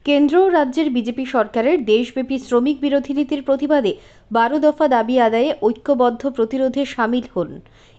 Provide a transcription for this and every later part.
কেন্দ্র ও রাজ্যের বিজেপি সরকারের দেশব্যাপী শ্রমিক বিরোধী নীতির প্রতিবাদে 12 দফা দাবি আদায়ে ঐক্যবদ্ধ প্রতিরোধে সামিল হন।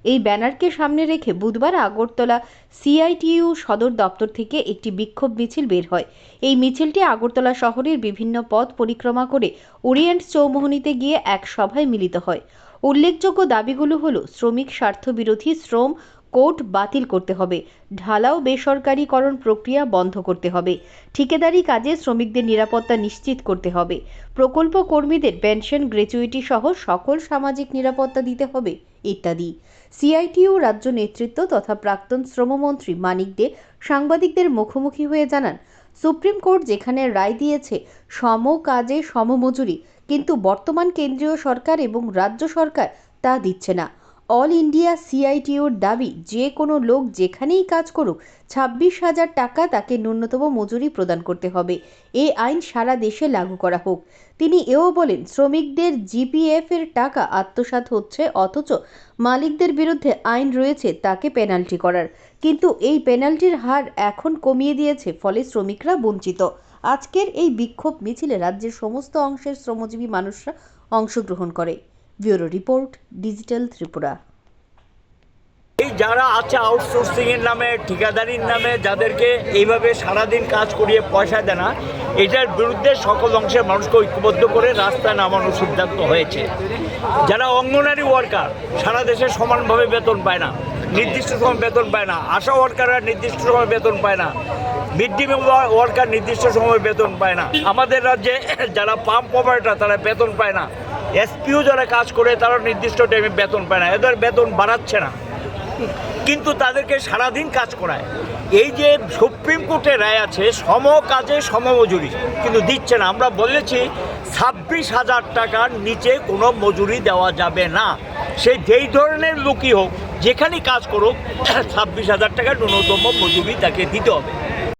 এই ব্যানারকে সামনে রেখে বুধবার আগরতলা সিআইটিইউ সদর দপ্তর থেকে একটি বিক্ষোভ মিছিল বের হয়। এই মিছিলটি আগরতলা শহরের বিভিন্ন পথ পরিক্রমা করে ওরিয়েন্ট চৌমুহনীতে গিয়ে এক সভায় মিলিত হয়। উল্লেখযোগ্য দাবিগুলো হলো শ্রমিক স্বার্থ বিরোধী শ্রম কোড বাতিল করতে হবে, ঢালাও বেসরকারীকরণ প্রক্রিয়া বন্ধ করতে হবে, ঠিকাদারি কাজে শ্রমিকদের নিরাপত্তা নিশ্চিত করতে হবে, প্রকল্প কর্মীদের পেনশন গ্র্যাচুইটি সহ সকল সামাজিক নিরাপত্তা দিতে হবে ইত্যাদি। সিআইটিইউ রাজ্য নেতৃত্ব তথা প্রাক্তন শ্রমমন্ত্রী মানিক দে সাংবাদিকদের মুখোমুখি হয়ে জানান, সুপ্রিম কোর্ট যেখানে রায় দিয়েছে সম কাজে সমমজুরি, কিন্তু বর্তমান কেন্দ্রীয় সরকার এবং রাজ্য সরকার তা দিচ্ছে না। অল ইন্ডিয়া সিআইটিইউর দাবি, যে কোনো লোক যেখানেই কাজ করুক 26,000 টাকা তাকে ন্যূনতম মজুরি প্রদান করতে হবে। এই আইন সারা দেশে লাগু করা হোক। তিনি এও বলেন, শ্রমিকদের জিপিএফ এর টাকা আত্মসাৎ হচ্ছে, অথচ মালিকদের বিরুদ্ধে আইন রয়েছে তাকে পেনাল্টি করার, কিন্তু এই পেনাল্টির হার এখন কমিয়ে দিয়েছে, ফলে শ্রমিকরা বঞ্চিত। আজকের এই বিক্ষোভ মিছিলে রাজ্যের সমস্ত অংশের শ্রমজীবী মানুষরা অংশগ্রহণ করে। Bureau report, digital Tripura. এই যারা আছে আউটসোর্সিং এর নামে, ঠিকাদারির নামে যাদেরকে এইভাবে সারাদিন কাজ করিয়ে পয়সা দেয় না, এটার বিরুদ্ধে সকল অংশের মানুষকে ঐক্যবদ্ধ করে রাস্তায় নামানোর সিদ্ধান্ত হয়েছে। যারা অঙ্গনারী ওয়ার্কার সারা দেশে সমানভাবে বেতন পায় না, নির্দিষ্ট সময় বেতন পায় না, আশা ওয়ার্কাররা নির্দিষ্ট সময় বেতন পায় না, মিড ডে মিল ওয়ার্কার নির্দিষ্ট সময় বেতন পায় না, আমাদের রাজ্যে যারা পাম্প অপারেটর তারা বেতন পায় না, এসপিও যারা কাজ করে তারা নির্দিষ্ট টাইমে বেতন পায় না, এদের বেতন বাড়াচ্ছে না, কিন্তু তাদেরকে সারাদিন কাজ করায়। এই যে সুপ্রিম কোর্টের রায় আছে সম কাজে সমমজুরি, কিন্তু দিচ্ছে না। আমরা বলেছি 26,000 টাকার নিচে কোনো মজুরি দেওয়া যাবে না। সে যেই ধরনের লোকই হোক, যেখানে কাজ করুক 26,000 টাকা ন্যূনতম মজুরি তাকে দিতে হবে।